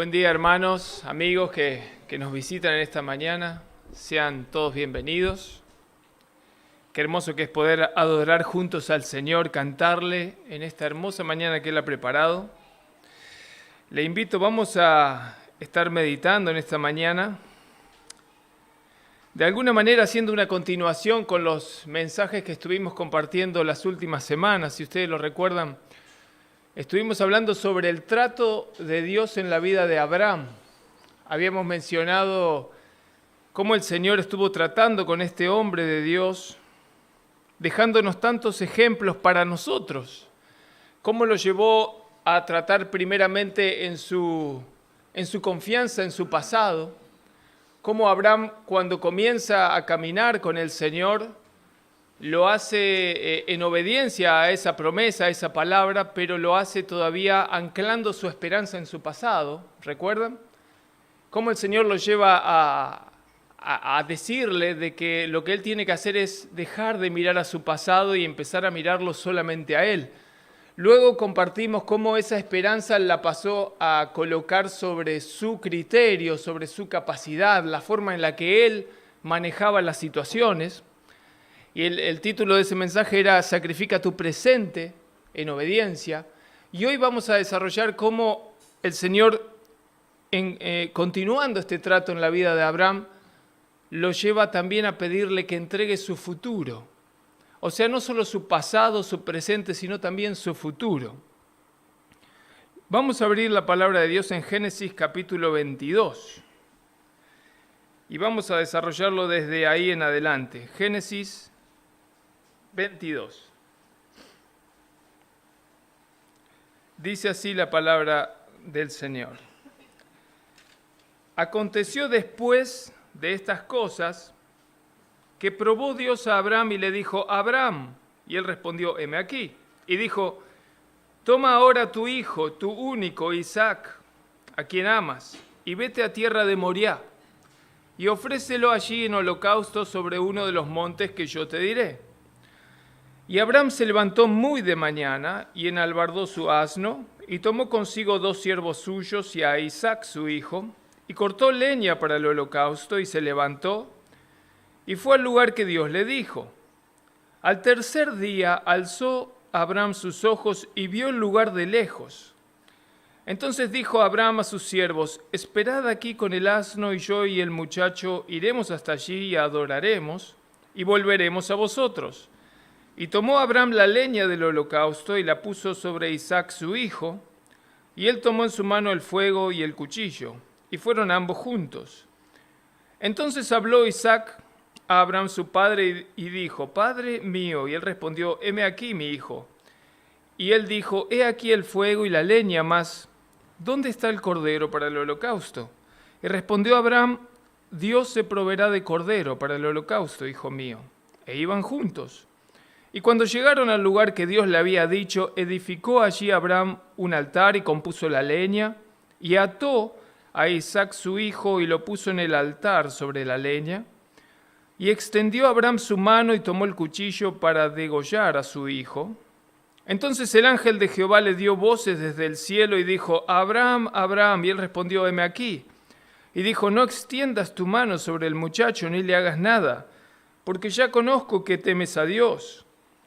Buen día, hermanos, amigos que nos visitan en esta mañana. Sean todos bienvenidos. Qué hermoso que es poder adorar juntos al Señor, cantarle en esta hermosa mañana que Él ha preparado. Le invito, vamos a estar meditando en esta mañana, de alguna manera haciendo una continuación con los mensajes que estuvimos compartiendo las últimas semanas. Si ustedes lo recuerdan, estuvimos hablando sobre el trato de Dios en la vida de Abraham. Habíamos mencionado cómo el Señor estuvo tratando con este hombre de Dios, dejándonos tantos ejemplos para nosotros. Cómo lo llevó a tratar primeramente en su confianza en su pasado. Cómo Abraham, cuando comienza a caminar con el Señor, lo hace en obediencia a esa promesa, a esa palabra, pero lo hace todavía anclando su esperanza en su pasado. ¿Recuerdan? Cómo el Señor lo lleva a decirle de que lo que él tiene que hacer es dejar de mirar a su pasado y empezar a mirarlo solamente a Él. Luego compartimos cómo esa esperanza la pasó a colocar sobre su criterio, sobre su capacidad, la forma en la que él manejaba las situaciones. Y el título de ese mensaje era Sacrifica tu presente en obediencia. Y hoy vamos a desarrollar cómo el Señor, continuando este trato en la vida de Abraham, lo lleva también a pedirle que entregue su futuro. O sea, no solo su pasado, su presente, sino también su futuro. Vamos a abrir la palabra de Dios en Génesis capítulo 22. Y vamos a desarrollarlo desde ahí en adelante. Génesis 22. Dice así la palabra del Señor. Aconteció después de estas cosas que probó Dios a Abraham y le dijo, Abraham, y él respondió, heme aquí. Y dijo, toma ahora tu hijo, tu único Isaac, a quien amas, y vete a tierra de Moriah, y ofrécelo allí en holocausto sobre uno de los montes que yo te diré. Y Abraham se levantó muy de mañana, y enalbardó su asno, y tomó consigo 2 siervos suyos y a Isaac su hijo, y cortó leña para el holocausto, y se levantó, y fue al lugar que Dios le dijo. Al tercer día alzó Abraham sus ojos y vio el lugar de lejos. Entonces dijo Abraham a sus siervos, esperad aquí con el asno, y yo y el muchacho iremos hasta allí y adoraremos, y volveremos a vosotros. Y tomó Abraham la leña del holocausto y la puso sobre Isaac su hijo, y él tomó en su mano el fuego y el cuchillo, y fueron ambos juntos. Entonces habló Isaac a Abraham su padre y dijo, Padre mío, y él respondió, heme aquí mi hijo. Y él dijo, he aquí el fuego y la leña, mas ¿dónde está el cordero para el holocausto? Y respondió Abraham, Dios se proveerá de cordero para el holocausto, hijo mío. E iban juntos. Y cuando llegaron al lugar que Dios le había dicho, edificó allí Abraham un altar y compuso la leña, y ató a Isaac su hijo y lo puso en el altar sobre la leña. Y extendió Abraham su mano y tomó el cuchillo para degollar a su hijo. Entonces el ángel de Jehová le dio voces desde el cielo y dijo, Abraham, Abraham, y él respondió, heme aquí. Y dijo, no extiendas tu mano sobre el muchacho ni le hagas nada, porque ya conozco que temes a Dios,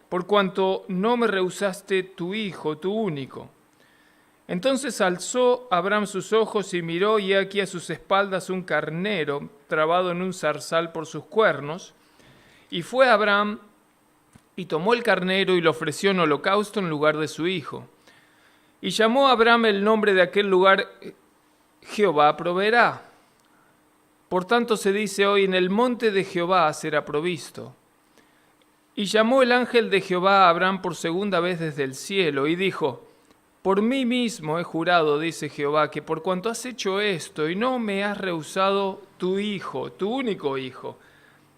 por cuanto no me rehusaste tu hijo, tu único. Entonces alzó Abraham sus ojos y miró, y aquí a sus espaldas un carnero trabado en un zarzal por sus cuernos. Y fue Abraham y tomó el carnero y lo ofreció en holocausto en lugar de su hijo. Y llamó a Abraham el nombre de aquel lugar, Jehová proveerá. Por tanto se dice hoy, en el monte de Jehová será provisto. Y llamó el ángel de Jehová a Abraham por segunda vez desde el cielo y dijo, por mí mismo he jurado, dice Jehová, que por cuanto has hecho esto y no me has rehusado tu hijo, tu único hijo,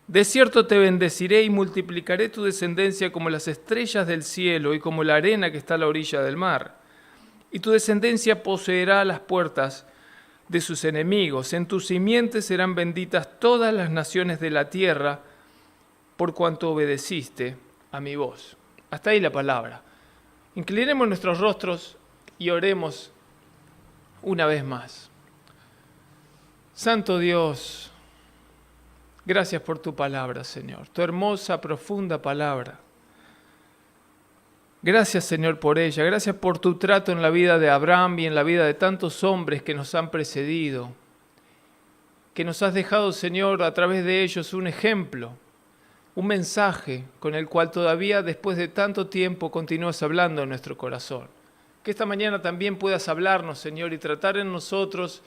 de cierto te bendeciré y multiplicaré tu descendencia como las estrellas del cielo y como la arena que está a la orilla del mar. Y tu descendencia poseerá las puertas de sus enemigos. En tu simiente serán benditas todas las naciones de la tierra, por cuanto obedeciste a mi voz. Hasta ahí la palabra. Inclinemos nuestros rostros y oremos una vez más. Santo Dios, gracias por tu palabra, Señor, tu hermosa, profunda palabra. Gracias, Señor, por ella. Gracias por tu trato en la vida de Abraham y en la vida de tantos hombres que nos han precedido, que nos has dejado, Señor, a través de ellos un ejemplo, un mensaje con el cual todavía después de tanto tiempo continúas hablando en nuestro corazón. Que esta mañana también puedas hablarnos, Señor, y tratar en nosotros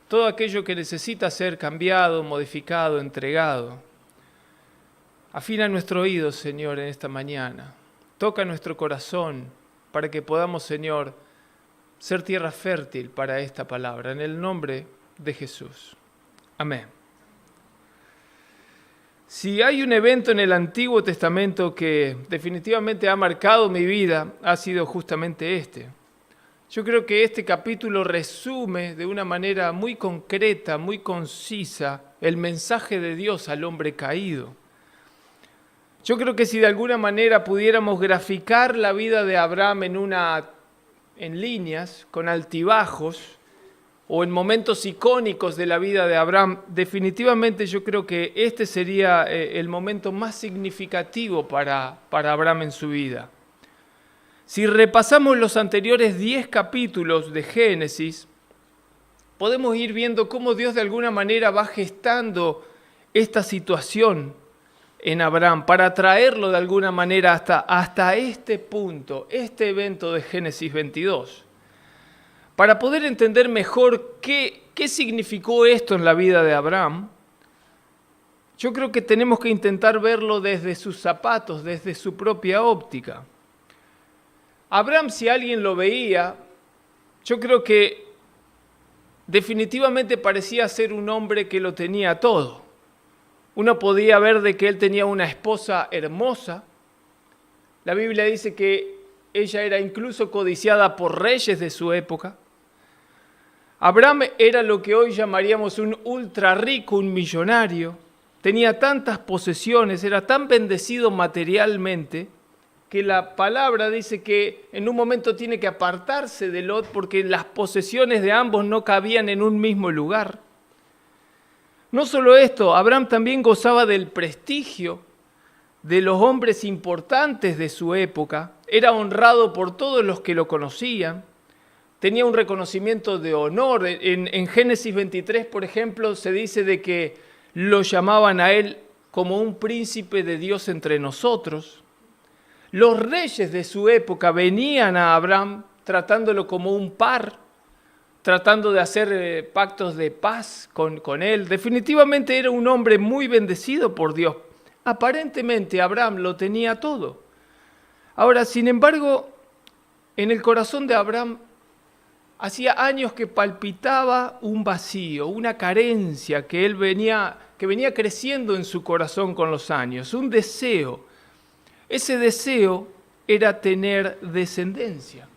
todo aquello que necesita ser cambiado, modificado, entregado. Afina nuestro oído, Señor, en esta mañana. Toca nuestro corazón para que podamos, Señor, ser tierra fértil para esta palabra. En el nombre de Jesús. Amén. Si hay un evento en el Antiguo Testamento que definitivamente ha marcado mi vida, ha sido justamente este. Yo creo que este capítulo resume de una manera muy concreta, muy concisa, el mensaje de Dios al hombre caído. Yo creo que si de alguna manera pudiéramos graficar la vida de Abraham en líneas, con altibajos, o en momentos icónicos de la vida de Abraham, definitivamente yo creo que este sería el momento más significativo para Abraham en su vida. Si repasamos los anteriores 10 capítulos de Génesis, podemos ir viendo cómo Dios de alguna manera va gestando esta situación en Abraham para traerlo de alguna manera hasta este punto, este evento de Génesis 22. Para poder entender mejor qué significó esto en la vida de Abraham, yo creo que tenemos que intentar verlo desde sus zapatos, desde su propia óptica. Abraham, si alguien lo veía, yo creo que definitivamente parecía ser un hombre que lo tenía todo. Uno podía ver de que él tenía una esposa hermosa. La Biblia dice que ella era incluso codiciada por reyes de su época. Abraham era lo que hoy llamaríamos un ultra rico, un millonario. Tenía tantas posesiones, era tan bendecido materialmente, que la palabra dice que en un momento tiene que apartarse de Lot porque las posesiones de ambos no cabían en un mismo lugar. No solo esto, Abraham también gozaba del prestigio de los hombres importantes de su época, era honrado por todos los que lo conocían, tenía un reconocimiento de honor. En Génesis 23, por ejemplo, se dice de que lo llamaban a él como un príncipe de Dios entre nosotros. Los reyes de su época venían a Abraham tratándolo como un par, tratando de hacer pactos de paz con él. Definitivamente era un hombre muy bendecido por Dios. Aparentemente Abraham lo tenía todo. Ahora, sin embargo, en el corazón de Abraham hacía años que palpitaba un vacío, una carencia que venía creciendo en su corazón con los años, un deseo. Ese deseo era tener descendencia.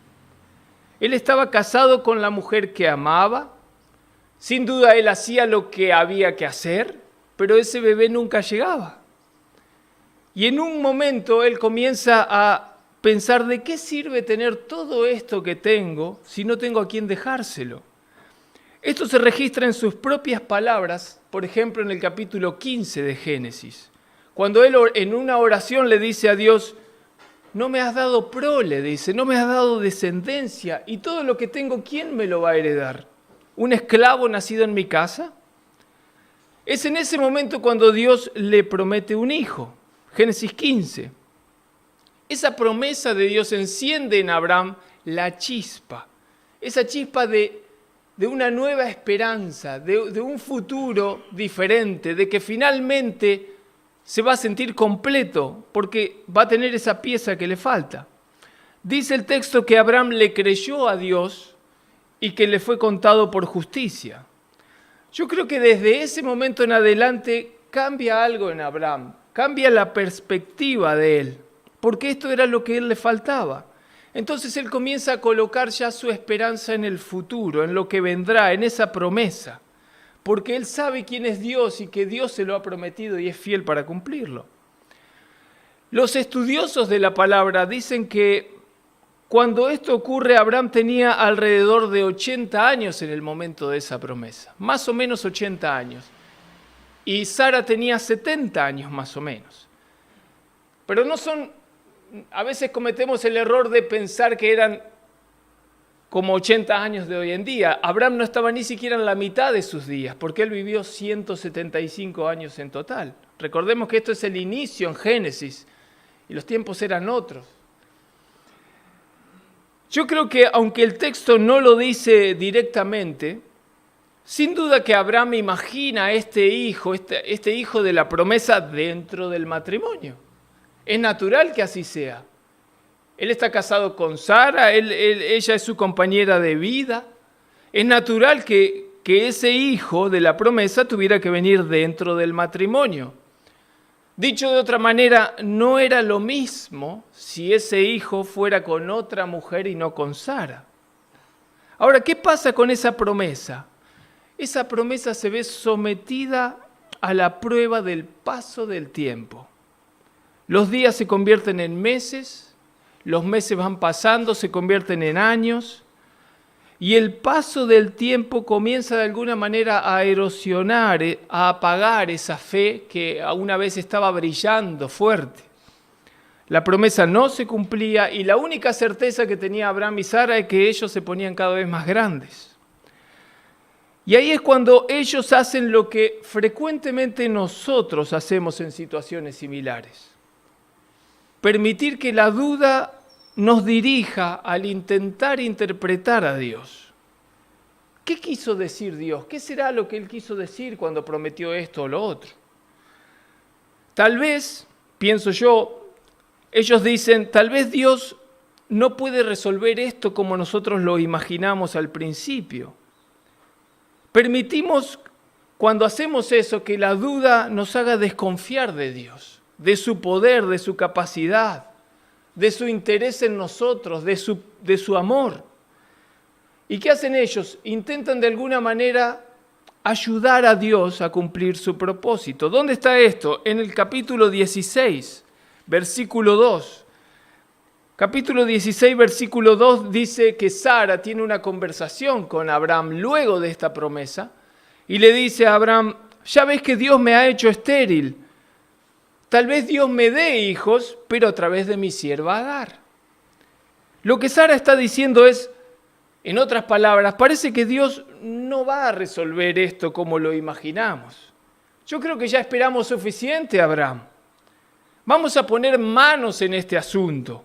Él estaba casado con la mujer que amaba. Sin duda él hacía lo que había que hacer, pero ese bebé nunca llegaba. Y en un momento él comienza a pensar, ¿de qué sirve tener todo esto que tengo si no tengo a quién dejárselo? Esto se registra en sus propias palabras, por ejemplo en el capítulo 15 de Génesis. Cuando él en una oración le dice a Dios, no me has dado prole, dice, no me has dado descendencia, y todo lo que tengo, ¿quién me lo va a heredar? ¿Un esclavo nacido en mi casa? Es en ese momento cuando Dios le promete un hijo, Génesis 15. Esa promesa de Dios enciende en Abraham la chispa, esa chispa de una nueva esperanza, de un futuro diferente, de que finalmente se va a sentir completo porque va a tener esa pieza que le falta. Dice el texto que Abraham le creyó a Dios y que le fue contado por justicia. Yo creo que desde ese momento en adelante cambia algo en Abraham, cambia la perspectiva de él, porque esto era lo que a él le faltaba. Entonces él comienza a colocar ya su esperanza en el futuro, en lo que vendrá, en esa promesa, porque él sabe quién es Dios y que Dios se lo ha prometido y es fiel para cumplirlo. Los estudiosos de la palabra dicen que Cuando esto ocurre, Abraham tenía alrededor de 80 años en el momento de esa promesa, más o menos 80 años. Y Sara tenía 70 años más o menos. Pero no son, a veces cometemos el error de pensar que eran como 80 años de hoy en día. Abraham no estaba ni siquiera en la mitad de sus días, porque él vivió 175 años en total. Recordemos que esto es el inicio en Génesis, y los tiempos eran otros. Yo creo que aunque el texto no lo dice directamente, sin duda que Abraham imagina a este hijo de la promesa dentro del matrimonio. Es natural que así sea. Él está casado con Sara, ella es su compañera de vida. Es natural que ese hijo de la promesa tuviera que venir dentro del matrimonio. Dicho de otra manera, no era lo mismo si ese hijo fuera con otra mujer y no con Sara. Ahora, ¿qué pasa con esa promesa? Esa promesa se ve sometida a la prueba del paso del tiempo. Los días se convierten en meses, los meses van pasando, se convierten en años, y el paso del tiempo comienza de alguna manera a erosionar, a apagar esa fe que una vez estaba brillando fuerte. La promesa no se cumplía y la única certeza que tenía Abraham y Sara es que ellos se ponían cada vez más grandes. Y ahí es cuando ellos hacen lo que frecuentemente nosotros hacemos en situaciones similares. Permitir que la duda nos dirija al intentar interpretar a Dios. ¿Qué quiso decir Dios? ¿Qué será lo que Él quiso decir cuando prometió esto o lo otro? Tal vez, pienso yo, ellos dicen, tal vez Dios no puede resolver esto como nosotros lo imaginamos al principio. Permitimos, cuando hacemos eso, que la duda nos haga desconfiar de Dios, de su poder, de su capacidad, de su interés en nosotros, de su amor. ¿Y qué hacen ellos? Intentan de alguna manera ayudar a Dios a cumplir su propósito. ¿Dónde está esto? En el capítulo 16, versículo 2. Capítulo 16, versículo 2 dice que Sara tiene una conversación con Abraham luego de esta promesa y le dice a Abraham, ya ves que Dios me ha hecho estéril. Tal vez Dios me dé hijos, pero a través de mi sierva Agar. Lo que Sara está diciendo es, en otras palabras, parece que Dios no va a resolver esto como lo imaginamos. Yo creo que ya esperamos suficiente, Abraham. Vamos a poner manos en este asunto.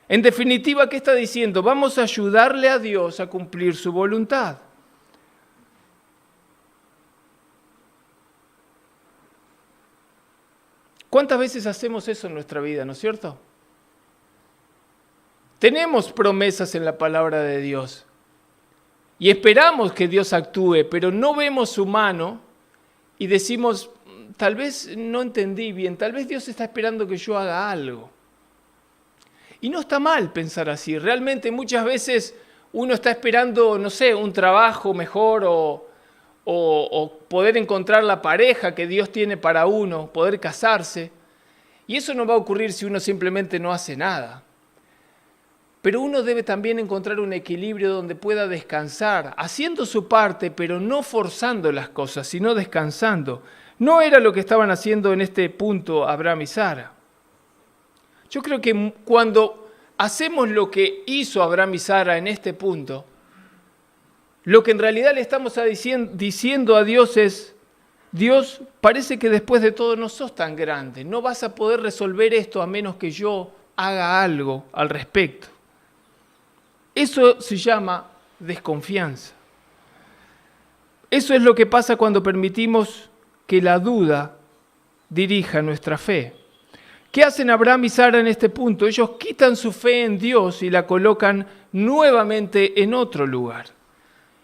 En definitiva, ¿qué está diciendo? Vamos a ayudarle a Dios a cumplir su voluntad. ¿Cuántas veces hacemos eso en nuestra vida, no es cierto? Tenemos promesas en la palabra de Dios y esperamos que Dios actúe, pero no vemos su mano y decimos, tal vez no entendí bien, tal vez Dios está esperando que yo haga algo. Y no está mal pensar así, realmente muchas veces uno está esperando, no sé, un trabajo mejor o poder encontrar la pareja que Dios tiene para uno, poder casarse. Y eso no va a ocurrir si uno simplemente no hace nada. Pero uno debe también encontrar un equilibrio donde pueda descansar, haciendo su parte, pero no forzando las cosas, sino descansando. No era lo que estaban haciendo en este punto Abraham y Sara. Yo creo que cuando hacemos lo que hizo Abraham y Sara en este punto, lo que en realidad le estamos diciendo a Dios es, Dios, parece que después de todo no sos tan grande, no vas a poder resolver esto a menos que yo haga algo al respecto. Eso se llama desconfianza. Eso es lo que pasa cuando permitimos que la duda dirija nuestra fe. ¿Qué hacen Abraham y Sara en este punto? Ellos quitan su fe en Dios y la colocan nuevamente en otro lugar.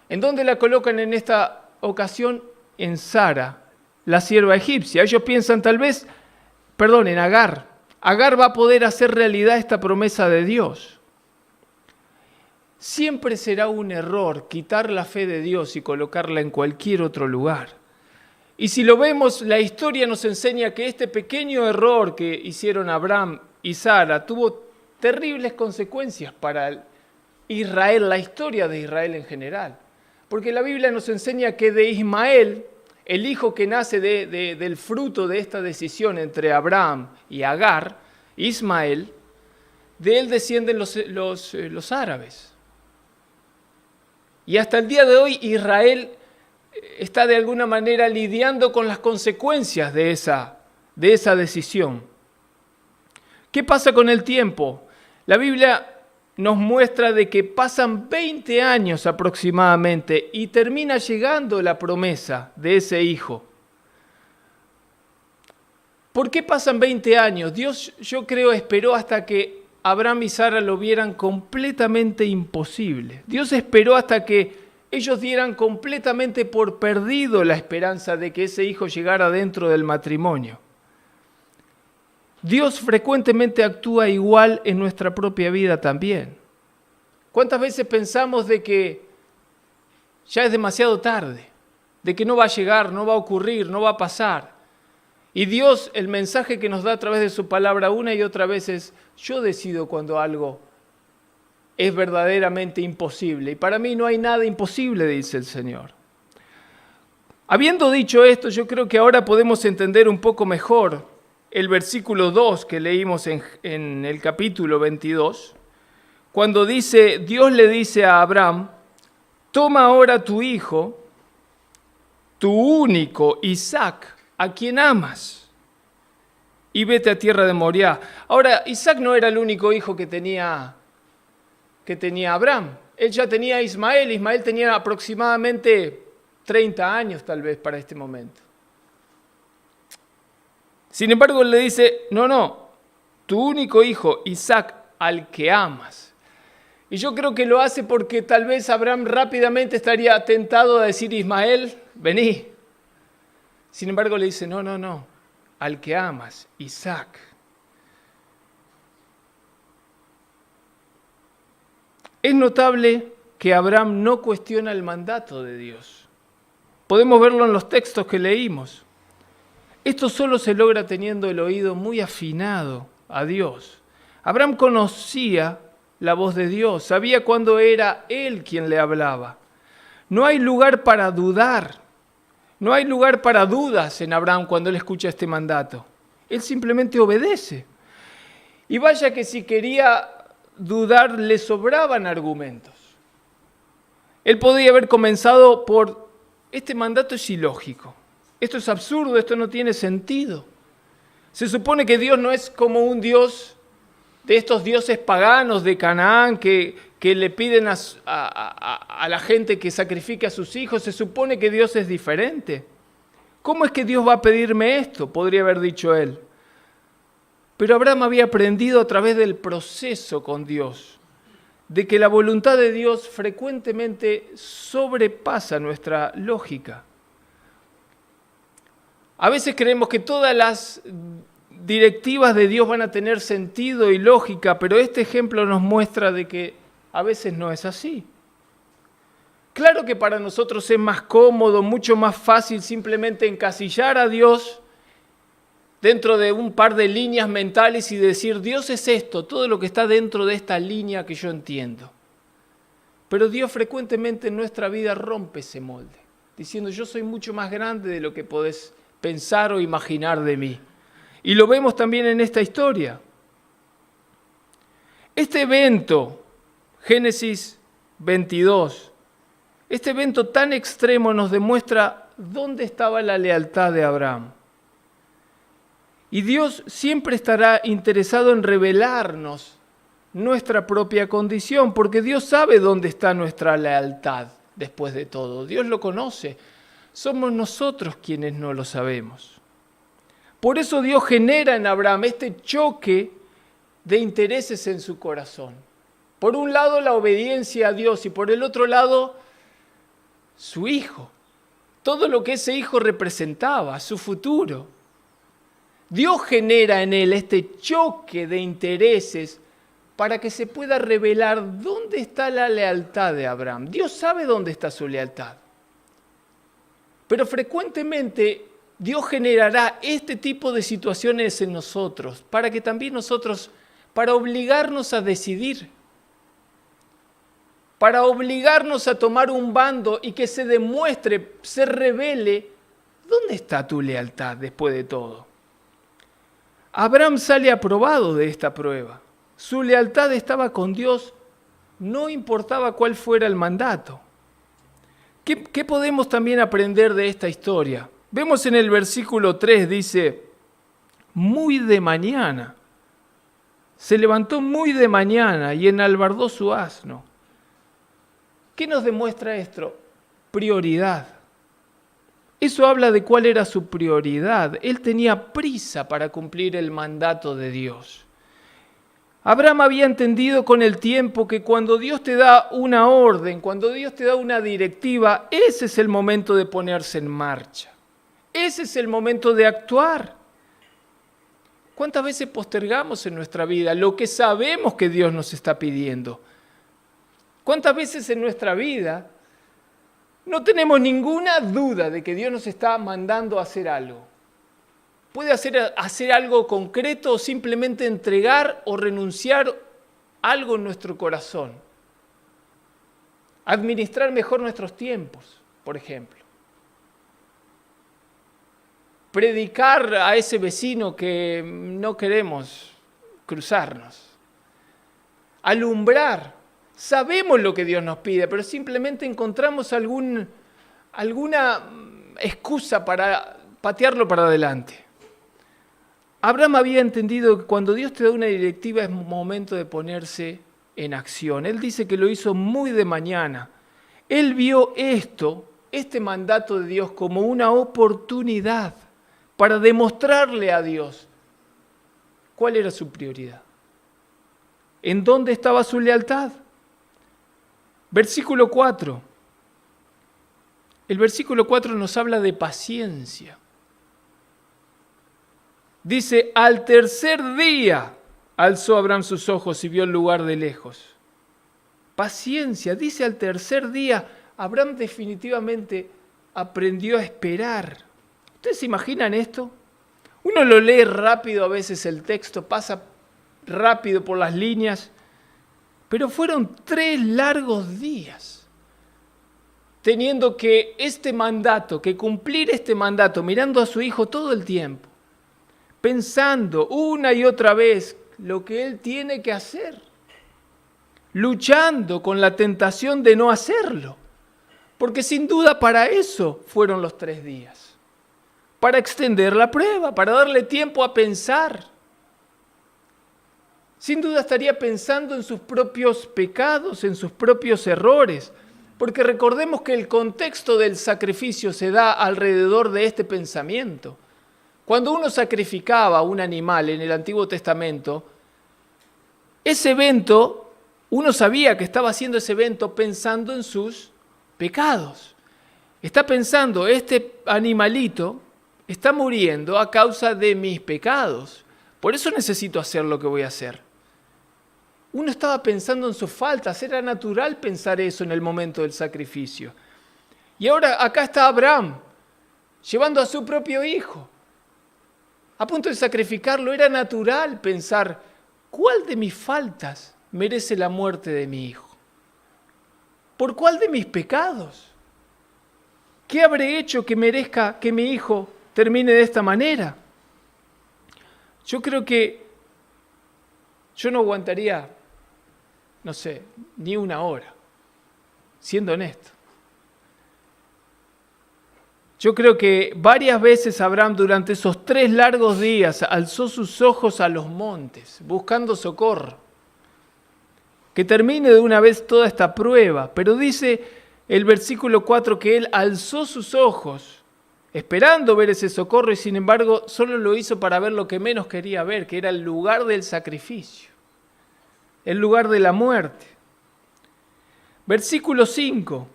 ¿En dónde la colocan en esta ocasión? En Sara, la sierva egipcia. Ellos piensan en Agar. Agar va a poder hacer realidad esta promesa de Dios. Siempre será un error quitar la fe de Dios y colocarla en cualquier otro lugar. Y si lo vemos, la historia nos enseña que este pequeño error que hicieron Abraham y Sara tuvo terribles consecuencias para Israel, la historia de Israel en general. Porque la Biblia nos enseña que de Ismael, el hijo que nace del fruto de esta decisión entre Abraham y Agar, Ismael, de él descienden los árabes. Y hasta el día de hoy Israel está de alguna manera lidiando con las consecuencias de esa decisión. ¿Qué pasa con el tiempo? La Biblia nos muestra de que pasan 20 años aproximadamente y termina llegando la promesa de ese hijo. ¿Por qué pasan 20 años? Dios, yo creo, esperó hasta que Abraham y Sara lo vieran completamente imposible. Dios esperó hasta que ellos dieran completamente por perdido la esperanza de que ese hijo llegara dentro del matrimonio. Dios frecuentemente actúa igual en nuestra propia vida también. ¿Cuántas veces pensamos de que ya es demasiado tarde, de que no va a llegar, no va a ocurrir, no va a pasar? Y Dios, el mensaje que nos da a través de su palabra una y otra vez es: yo decido cuando algo es verdaderamente imposible. Y para mí no hay nada imposible, dice el Señor. Habiendo dicho esto, yo creo que ahora podemos entender un poco mejor el versículo 2 que leímos en el capítulo 22, cuando Dios le dice a Abraham: toma ahora tu hijo, tu único Isaac, a quien amas, y vete a tierra de Moriah. Ahora, Isaac no era el único hijo que tenía Abraham. Él ya tenía a Ismael. Ismael tenía aproximadamente 30 años tal vez para este momento. Sin embargo, él le dice: no, tu único hijo, Isaac, al que amas. Y yo creo que lo hace porque tal vez Abraham rápidamente estaría tentado a decir: Ismael, vení. Sin embargo, le dice: no, al que amas, Isaac. Es notable que Abraham no cuestiona el mandato de Dios. Podemos verlo en los textos que leímos. Esto solo se logra teniendo el oído muy afinado a Dios. Abraham conocía la voz de Dios, sabía cuándo era Él quien le hablaba. No hay lugar para dudar, no hay lugar para dudas en Abraham cuando él escucha este mandato. Él simplemente obedece. Y vaya que si quería dudar, le sobraban argumentos. Él podía haber comenzado por: este mandato es ilógico. Esto es absurdo, esto no tiene sentido. Se supone que Dios no es como un Dios de estos dioses paganos de Canaán que le piden a la gente que sacrifique a sus hijos. Se supone que Dios es diferente. ¿Cómo es que Dios va a pedirme esto?, podría haber dicho él. Pero Abraham había aprendido a través del proceso con Dios de que la voluntad de Dios frecuentemente sobrepasa nuestra lógica. A veces creemos que todas las directivas de Dios van a tener sentido y lógica, pero este ejemplo nos muestra de que a veces no es así. Claro que para nosotros es más cómodo, mucho más fácil simplemente encasillar a Dios dentro de un par de líneas mentales y decir: Dios es esto, todo lo que está dentro de esta línea que yo entiendo. Pero Dios frecuentemente en nuestra vida rompe ese molde, diciendo: yo soy mucho más grande de lo que podés pensar o imaginar de mí. Y lo vemos también en esta historia. Este evento, Génesis 22, este evento tan extremo nos demuestra dónde estaba la lealtad de Abraham. Y Dios siempre estará interesado en revelarnos nuestra propia condición, porque Dios sabe dónde está nuestra lealtad después de todo. Dios lo conoce. Somos nosotros quienes no lo sabemos. Por eso Dios genera en Abraham este choque de intereses en su corazón. Por un lado, la obediencia a Dios, y por el otro lado, su hijo. Todo lo que ese hijo representaba, su futuro. Dios genera en él este choque de intereses para que se pueda revelar dónde está la lealtad de Abraham. Dios sabe dónde está su lealtad. Pero frecuentemente Dios generará este tipo de situaciones en nosotros para que también nosotros para obligarnos a decidir, para obligarnos a tomar un bando y que se demuestre, se revele, ¿dónde está tu lealtad después de todo? Abraham sale aprobado de esta prueba. Su lealtad estaba con Dios, no importaba cuál fuera el mandato. ¿Qué podemos también aprender de esta historia? Vemos en el versículo 3, dice, muy de mañana. Se levantó muy de mañana y enalbardó su asno. ¿Qué nos demuestra esto? Prioridad. Eso habla de cuál era su prioridad. Él tenía prisa para cumplir el mandato de Dios. Abraham había entendido con el tiempo que cuando Dios te da una orden, cuando Dios te da una directiva, ese es el momento de ponerse en marcha. Ese es el momento de actuar. ¿Cuántas veces postergamos en nuestra vida lo que sabemos que Dios nos está pidiendo? ¿Cuántas veces en nuestra vida no tenemos ninguna duda de que Dios nos está mandando a hacer algo? Puede hacer algo concreto o simplemente entregar o renunciar algo en nuestro corazón. Administrar mejor nuestros tiempos, por ejemplo. Predicar a ese vecino que no queremos cruzarnos. Alumbrar. Sabemos lo que Dios nos pide, pero simplemente encontramos alguna excusa para patearlo para adelante. Abraham había entendido que cuando Dios te da una directiva es momento de ponerse en acción. Él dice que lo hizo muy de mañana. Él vio este mandato de Dios como una oportunidad para demostrarle a Dios cuál era su prioridad. ¿En dónde estaba su lealtad? Versículo 4. El versículo 4 nos habla de paciencia. Dice, al tercer día alzó Abraham sus ojos y vio el lugar de lejos. Paciencia, dice al tercer día, Abraham definitivamente aprendió a esperar. ¿Ustedes se imaginan esto? Uno lo lee rápido a veces el texto, pasa rápido por las líneas, pero fueron 3 largos días teniendo que cumplir este mandato, mirando a su hijo todo el tiempo, pensando una y otra vez lo que él tiene que hacer, luchando con la tentación de no hacerlo, porque sin duda para eso fueron los 3 días, para extender la prueba, para darle tiempo a pensar. Sin duda estaría pensando en sus propios pecados, en sus propios errores, porque recordemos que el contexto del sacrificio se da alrededor de este pensamiento. Cuando uno sacrificaba un animal en el Antiguo Testamento, ese evento, uno sabía que estaba haciendo ese evento pensando en sus pecados. Está pensando, este animalito está muriendo a causa de mis pecados. Por eso necesito hacer lo que voy a hacer. Uno estaba pensando en sus faltas, era natural pensar eso en el momento del sacrificio. Y ahora acá está Abraham, llevando a su propio hijo. A punto de sacrificarlo, era natural pensar, ¿cuál de mis faltas merece la muerte de mi hijo? ¿Por cuál de mis pecados? ¿Qué habré hecho que merezca que mi hijo termine de esta manera? Yo creo que yo no aguantaría, no sé, ni una hora, siendo honesto. Yo creo que varias veces Abraham durante esos 3 largos días alzó sus ojos a los montes, buscando socorro. Que termine de una vez toda esta prueba. Pero dice el versículo 4 que él alzó sus ojos, esperando ver ese socorro, y sin embargo solo lo hizo para ver lo que menos quería ver, que era el lugar del sacrificio, el lugar de la muerte. Versículo 5.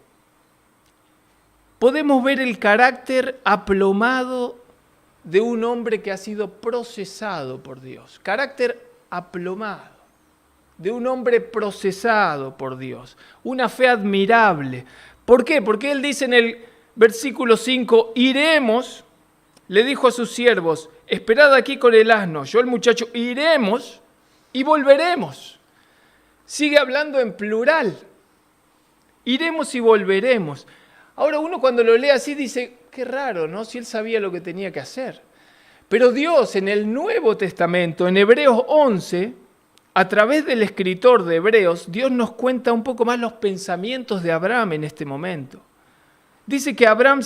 Podemos ver el carácter aplomado de un hombre que ha sido procesado por Dios. Carácter aplomado de un hombre procesado por Dios. Una fe admirable. ¿Por qué? Porque él dice en el versículo 5, iremos, le dijo a sus siervos, esperad aquí con el asno. Yo el muchacho, iremos y volveremos. Sigue hablando en plural. Iremos y volveremos. Ahora uno cuando lo lee así dice, qué raro, ¿no? Si él sabía lo que tenía que hacer. Pero Dios en el Nuevo Testamento, en Hebreos 11, a través del escritor de Hebreos, Dios nos cuenta un poco más los pensamientos de Abraham en este momento. Dice que Abraham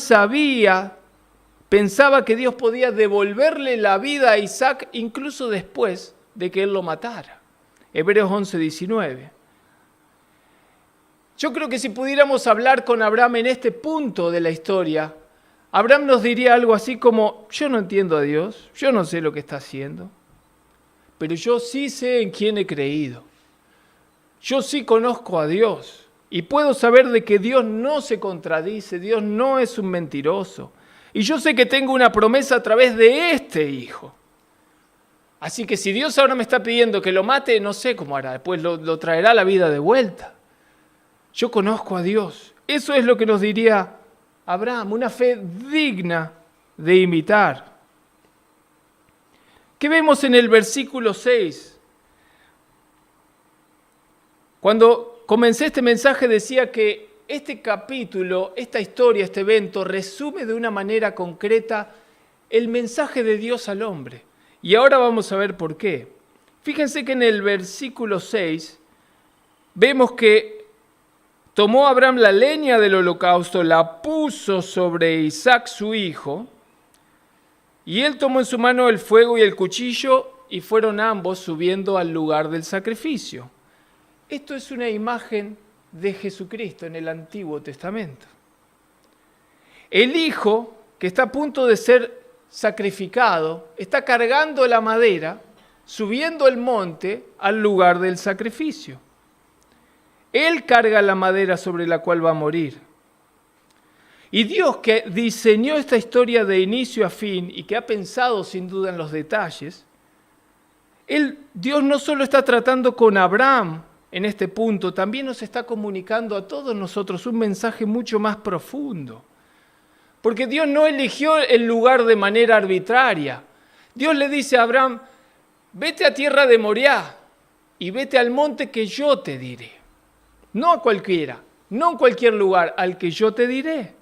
pensaba que Dios podía devolverle la vida a Isaac incluso después de que él lo matara. Hebreos 11, 19. Yo creo que si pudiéramos hablar con Abraham en este punto de la historia, Abraham nos diría algo así como, yo no entiendo a Dios, yo no sé lo que está haciendo, pero yo sí sé en quién he creído. Yo sí conozco a Dios y puedo saber de que Dios no se contradice, Dios no es un mentiroso. Y yo sé que tengo una promesa a través de este hijo. Así que si Dios ahora me está pidiendo que lo mate, no sé cómo hará, después lo traerá a la vida de vuelta. Yo conozco a Dios. Eso es lo que nos diría Abraham, una fe digna de imitar. ¿Qué vemos en el versículo 6? Cuando comencé este mensaje decía que este capítulo, esta historia, este evento, resume de una manera concreta el mensaje de Dios al hombre. Y ahora vamos a ver por qué. Fíjense que en el versículo 6 vemos que tomó Abraham la leña del holocausto, la puso sobre Isaac su hijo, y él tomó en su mano el fuego y el cuchillo, y fueron ambos subiendo al lugar del sacrificio. Esto es una imagen de Jesucristo en el Antiguo Testamento. El hijo que está a punto de ser sacrificado está cargando la madera, subiendo el monte al lugar del sacrificio. Él carga la madera sobre la cual va a morir. Y Dios, que diseñó esta historia de inicio a fin y que ha pensado sin duda en los detalles, Dios no solo está tratando con Abraham en este punto, también nos está comunicando a todos nosotros un mensaje mucho más profundo. Porque Dios no eligió el lugar de manera arbitraria. Dios le dice a Abraham, vete a tierra de Moriah y vete al monte que yo te diré. No a cualquiera, no en cualquier lugar, al que yo te diré.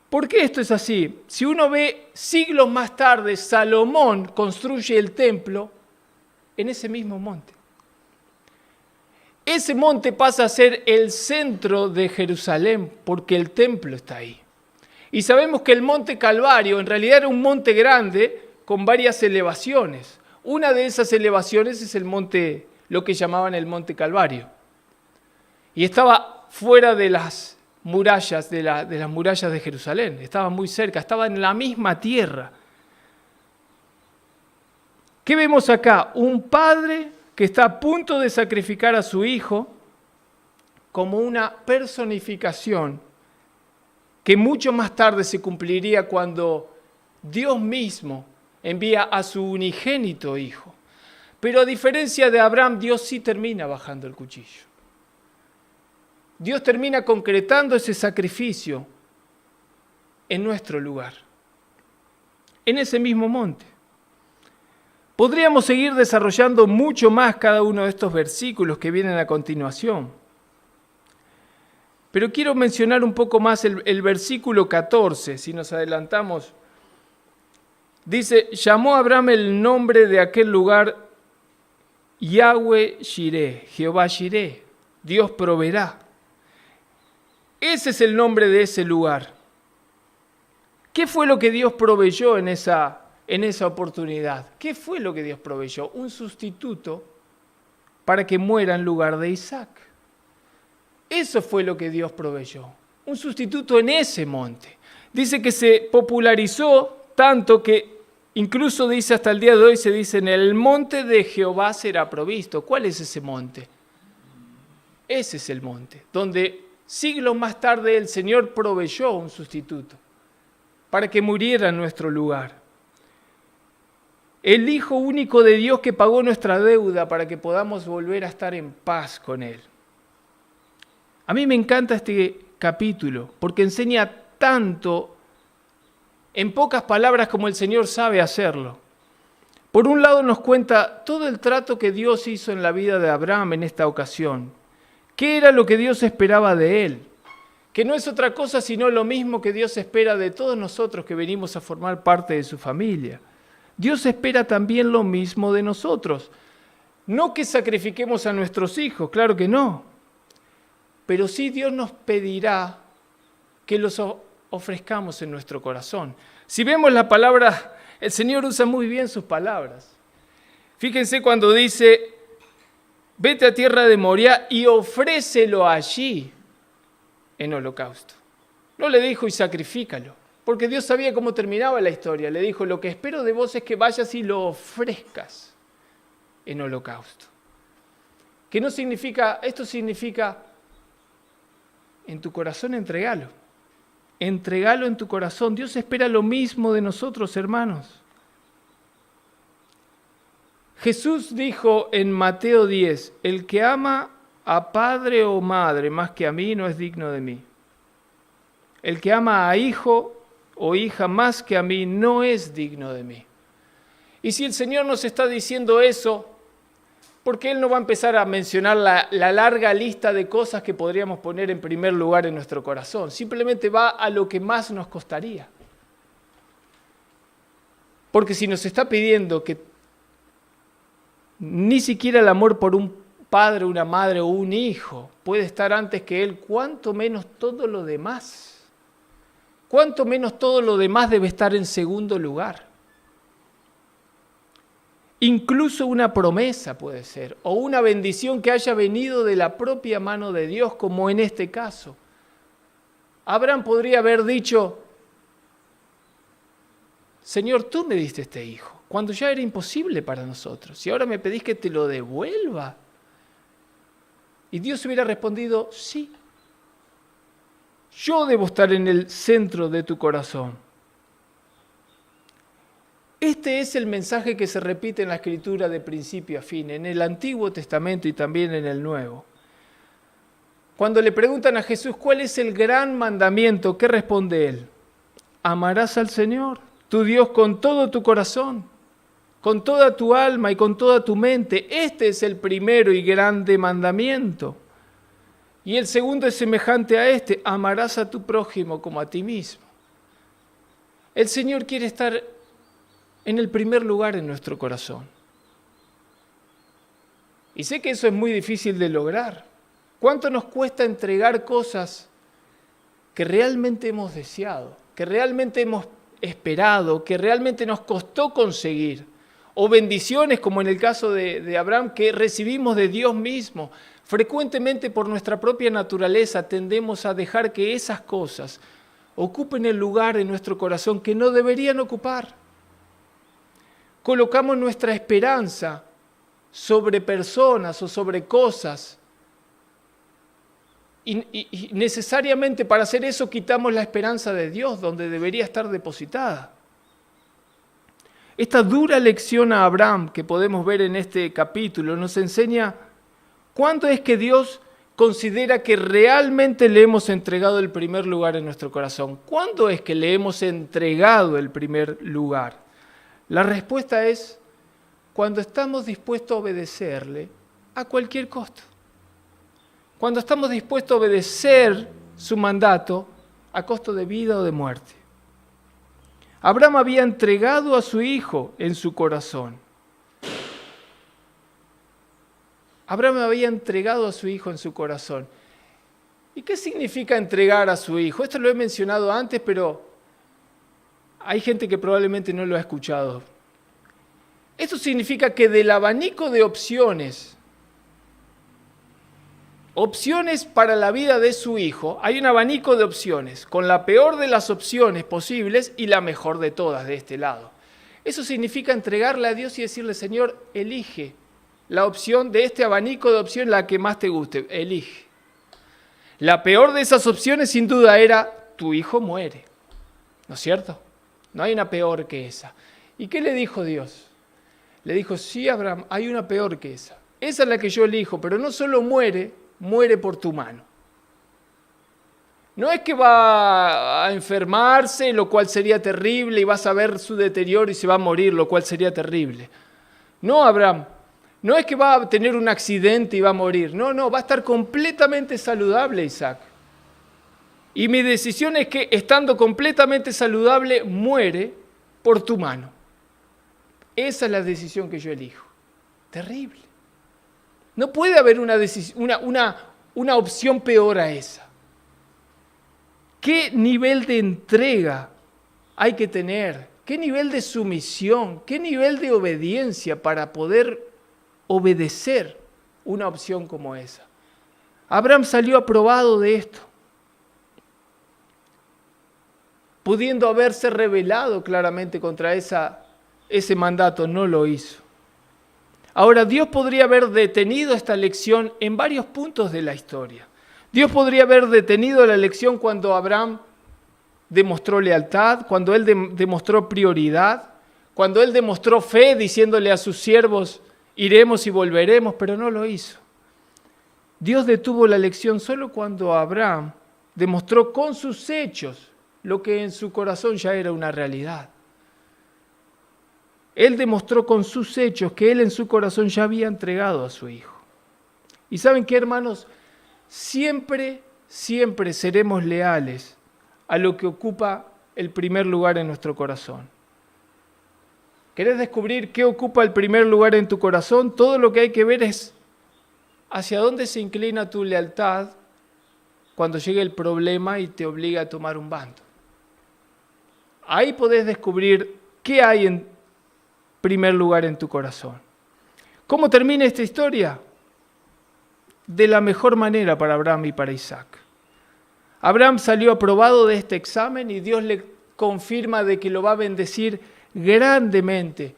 ¿Por qué esto es así? Si uno ve siglos más tarde, Salomón construye el templo en ese mismo monte. Ese monte pasa a ser el centro de Jerusalén porque el templo está ahí. Y sabemos que el monte Calvario en realidad era un monte grande con varias elevaciones. Una de esas elevaciones es el monte, lo que llamaban el monte Calvario. Y estaba fuera de las murallas, de las murallas de Jerusalén. Estaba muy cerca, estaba en la misma tierra. ¿Qué vemos acá? Un padre que está a punto de sacrificar a su hijo como una personificación que mucho más tarde se cumpliría cuando Dios mismo envía a su unigénito hijo. Pero a diferencia de Abraham, Dios sí termina bajando el cuchillo. Dios termina concretando ese sacrificio en nuestro lugar, en ese mismo monte. Podríamos seguir desarrollando mucho más cada uno de estos versículos que vienen a continuación. Pero quiero mencionar un poco más el versículo 14, si nos adelantamos. Dice, llamó a Abraham el nombre de aquel lugar Yahweh Jireh, Jehová Jireh, Dios proveerá. Ese es el nombre de ese lugar. ¿Qué fue lo que Dios proveyó en esa oportunidad? ¿Qué fue lo que Dios proveyó? Un sustituto para que muera en lugar de Isaac. Eso fue lo que Dios proveyó. Un sustituto en ese monte. Dice que se popularizó tanto que incluso dice hasta el día de hoy, se dice en el monte de Jehová será provisto. ¿Cuál es ese monte? Ese es el monte, donde siglos más tarde el Señor proveyó un sustituto para que muriera en nuestro lugar. El Hijo único de Dios que pagó nuestra deuda para que podamos volver a estar en paz con Él. A mí me encanta este capítulo porque enseña tanto en pocas palabras como el Señor sabe hacerlo. Por un lado nos cuenta todo el trato que Dios hizo en la vida de Abraham en esta ocasión. ¿Qué era lo que Dios esperaba de él? Que no es otra cosa sino lo mismo que Dios espera de todos nosotros que venimos a formar parte de su familia. Dios espera también lo mismo de nosotros. No que sacrifiquemos a nuestros hijos, claro que no. Pero sí Dios nos pedirá que los ofrezcamos en nuestro corazón. Si vemos la palabra, el Señor usa muy bien sus palabras. Fíjense cuando dice, vete a tierra de Moria y ofrécelo allí en holocausto. No le dijo y sacrifícalo, porque Dios sabía cómo terminaba la historia. Le dijo, lo que espero de vos es que vayas y lo ofrezcas en holocausto. ¿Qué no significa? Esto significa, en tu corazón entregalo. Entregalo en tu corazón. Dios espera lo mismo de nosotros, hermanos. Jesús dijo en Mateo 10, el que ama a padre o madre más que a mí no es digno de mí. El que ama a hijo o hija más que a mí no es digno de mí. Y si el Señor nos está diciendo eso, ¿por qué Él no va a empezar a mencionar la larga lista de cosas que podríamos poner en primer lugar en nuestro corazón? Simplemente va a lo que más nos costaría. Porque si nos está pidiendo que ni siquiera el amor por un padre, una madre o un hijo puede estar antes que Él, cuánto menos todo lo demás. Cuánto menos todo lo demás debe estar en segundo lugar. Incluso una promesa puede ser, o una bendición que haya venido de la propia mano de Dios, como en este caso. Abraham podría haber dicho, Señor, tú me diste este hijo, cuando ya era imposible para nosotros, y ahora me pedís que te lo devuelva. Y Dios hubiera respondido, sí, yo debo estar en el centro de tu corazón. Este es el mensaje que se repite en la Escritura de principio a fin, en el Antiguo Testamento y también en el Nuevo. Cuando le preguntan a Jesús cuál es el gran mandamiento, ¿qué responde Él? Amarás al Señor, tu Dios, con todo tu corazón, con toda tu alma y con toda tu mente. Este es el primero y grande mandamiento. Y el segundo es semejante a este, amarás a tu prójimo como a ti mismo. El Señor quiere estar en el primer lugar en nuestro corazón. Y sé que eso es muy difícil de lograr. ¿Cuánto nos cuesta entregar cosas que realmente hemos deseado, que realmente hemos esperado, que realmente nos costó conseguir? O bendiciones, como en el caso de Abraham, que recibimos de Dios mismo. Frecuentemente por nuestra propia naturaleza tendemos a dejar que esas cosas ocupen el lugar en nuestro corazón que no deberían ocupar. Colocamos nuestra esperanza sobre personas o sobre cosas y necesariamente para hacer eso quitamos la esperanza de Dios donde debería estar depositada. Esta dura lección a Abraham que podemos ver en este capítulo nos enseña cuándo es que Dios considera que realmente le hemos entregado el primer lugar en nuestro corazón. ¿Cuándo es que le hemos entregado el primer lugar? La respuesta es cuando estamos dispuestos a obedecerle a cualquier costo. Cuando estamos dispuestos a obedecer su mandato a costo de vida o de muerte. Abraham había entregado a su hijo en su corazón. Abraham había entregado a su hijo en su corazón. ¿Y qué significa entregar a su hijo? Esto lo he mencionado antes, pero hay gente que probablemente no lo ha escuchado. Esto significa que del abanico de opciones para la vida de su hijo, hay un abanico de opciones, con la peor de las opciones posibles y la mejor de todas de este lado. Eso significa entregarle a Dios y decirle, Señor, elige la opción de este abanico de opciones, la que más te guste, elige. La peor de esas opciones sin duda era, tu hijo muere, ¿no es cierto? No hay una peor que esa. ¿Y qué le dijo Dios? Le dijo, sí, Abraham, hay una peor que esa. Esa es la que yo elijo, pero no solo muere, muere por tu mano. No es que va a enfermarse, lo cual sería terrible, y vas a ver su deterioro y se va a morir, lo cual sería terrible. No, Abraham, no es que va a tener un accidente y va a morir. No, va a estar completamente saludable, Isaac. Y mi decisión es que, estando completamente saludable, muere por tu mano. Esa es la decisión que yo elijo. Terrible. No puede haber una opción peor a esa. ¿Qué nivel de entrega hay que tener? ¿Qué nivel de sumisión? ¿Qué nivel de obediencia para poder obedecer una opción como esa? Abraham salió aprobado de esto, pudiendo haberse rebelado claramente contra ese mandato, no lo hizo. Ahora, Dios podría haber detenido esta lección en varios puntos de la historia. Dios podría haber detenido la lección cuando Abraham demostró lealtad, cuando él demostró prioridad, cuando él demostró fe diciéndole a sus siervos, iremos y volveremos, pero no lo hizo. Dios detuvo la lección solo cuando Abraham demostró con sus hechos lo que en su corazón ya era una realidad. Él demostró con sus hechos que él en su corazón ya había entregado a su hijo. ¿Y saben qué, hermanos? Siempre seremos leales a lo que ocupa el primer lugar en nuestro corazón. ¿Querés descubrir qué ocupa el primer lugar en tu corazón? Todo lo que hay que ver es hacia dónde se inclina tu lealtad cuando llegue el problema y te obliga a tomar un bando. Ahí podés descubrir qué hay en primer lugar en tu corazón. ¿Cómo termina esta historia? De la mejor manera para Abraham y para Isaac. Abraham salió aprobado de este examen y Dios le confirma de que lo va a bendecir grandemente.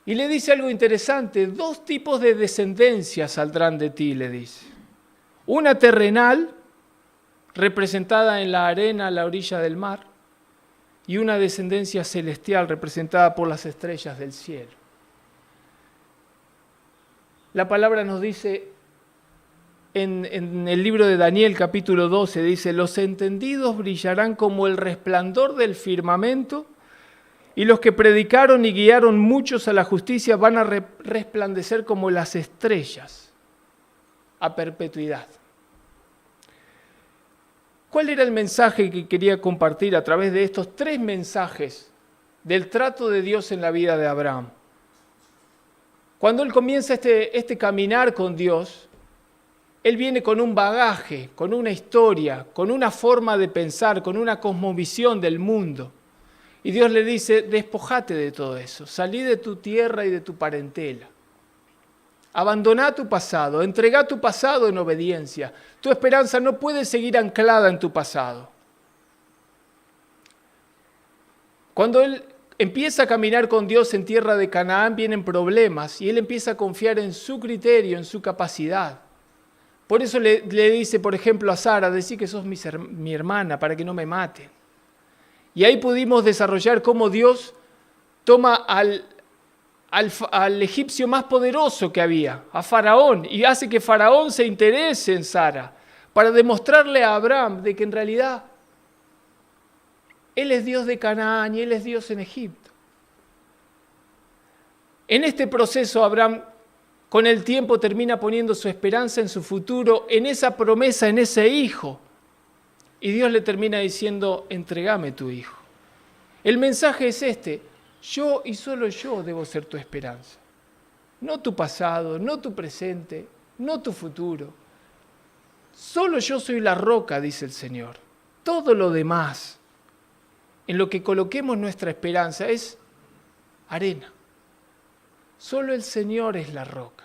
Y le dice algo interesante, 2 tipos de descendencia saldrán de ti, le dice. Una terrenal, representada en la arena a la orilla del mar, y una descendencia celestial representada por las estrellas del cielo. La palabra nos dice en el libro de Daniel capítulo 12, dice, los entendidos brillarán como el resplandor del firmamento, y los que predicaron y guiaron muchos a la justicia van a resplandecer como las estrellas a perpetuidad. ¿Cuál era el mensaje que quería compartir a través de estos 3 mensajes del trato de Dios en la vida de Abraham? Cuando él comienza este caminar con Dios, él viene con un bagaje, con una historia, con una forma de pensar, con una cosmovisión del mundo. Y Dios le dice, despojate de todo eso, salí de tu tierra y de tu parentela. Abandoná tu pasado, entregá tu pasado en obediencia. Tu esperanza no puede seguir anclada en tu pasado. Cuando él empieza a caminar con Dios en tierra de Canaán, vienen problemas y él empieza a confiar en su criterio, en su capacidad. Por eso le dice, por ejemplo, a Sara, decí que sos mi hermana para que no me maten. Y ahí pudimos desarrollar cómo Dios toma al egipcio más poderoso que había, a Faraón, y hace que Faraón se interese en Sara, para demostrarle a Abraham de que en realidad él es Dios de Canaán y él es Dios en Egipto. En este proceso Abraham con el tiempo termina poniendo su esperanza en su futuro, en esa promesa, en ese hijo. Y Dios le termina diciendo, entregame tu hijo. El mensaje es este, yo y solo yo debo ser tu esperanza. No tu pasado, no tu presente, no tu futuro. Solo yo soy la roca, dice el Señor. Todo lo demás, en lo que coloquemos nuestra esperanza, es arena. Solo el Señor es la roca.